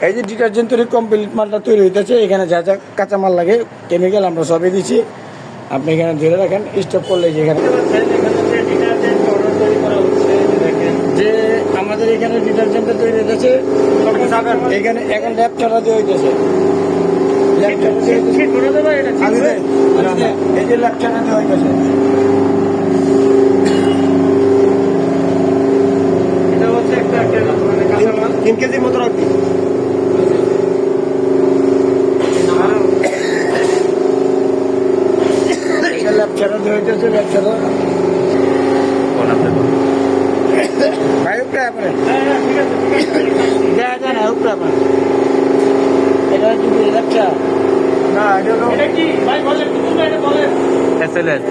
এই যে ডিটারজেন্ট তৈরি কমপ্লিট মালটা তৈরি হইতেছে। এখানে যা যা কাঁচামাল লাগে কেমিক্যাল আমরা সবই দিচ্ছি। আপনি এখানে ধরে রাখেন, স্টপ করলে যে এখানে যে আমাদের এখানে ডিটারজেন্টটা তৈরি হইতেছে, এখানে এখন ল্যাব ছাড়া দিয়ে হইতেছে। এই যে ল্যাব ছাড়া দিয়ে হইতেছে, এটা হচ্ছে একটা 3 কেজির মতো রাখবি। ল্যাপচারা দিয়ে হইতেছে, ল্যাপচারা ভাই উপরে আপনার দেখা যায় না, উপরে আপনার এটা হচ্ছে ল্যাপচা না, এটা কি ভাই বলেন এসএলএস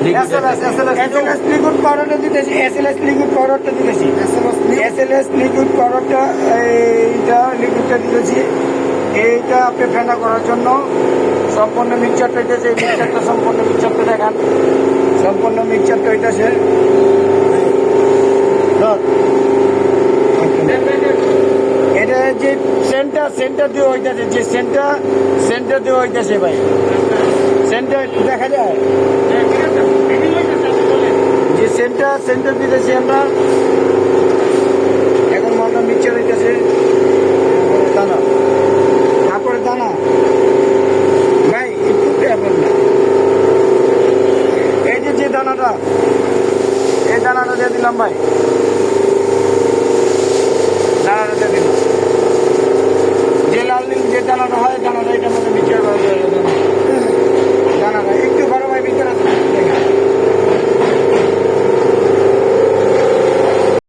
লিকুইড পাউডারটা দিতেছি, এসএলএস লিকুইড পাউডারটা দিতেছি, এসএলএস লিকুইড পাউডারটা এইটা লিকুইডটা দিতেছি। এইটা আপনি ফেনা করার জন্য সম্পূর্ণ মিক্সচারটা হইতেছে। এই মিক্সচারটা সম্পূর্ণ মিক্সচারটা দেখান, সম্পূর্ণ মিক্সচারটা হইতেছে। এটা যে সেন্টার দিয়ে হইতেছে, যে সেন্টার দিয়ে হইতেছে ভাই, সেন্টার দেখা যায় যে সেন্টার দিতেছি আমরা।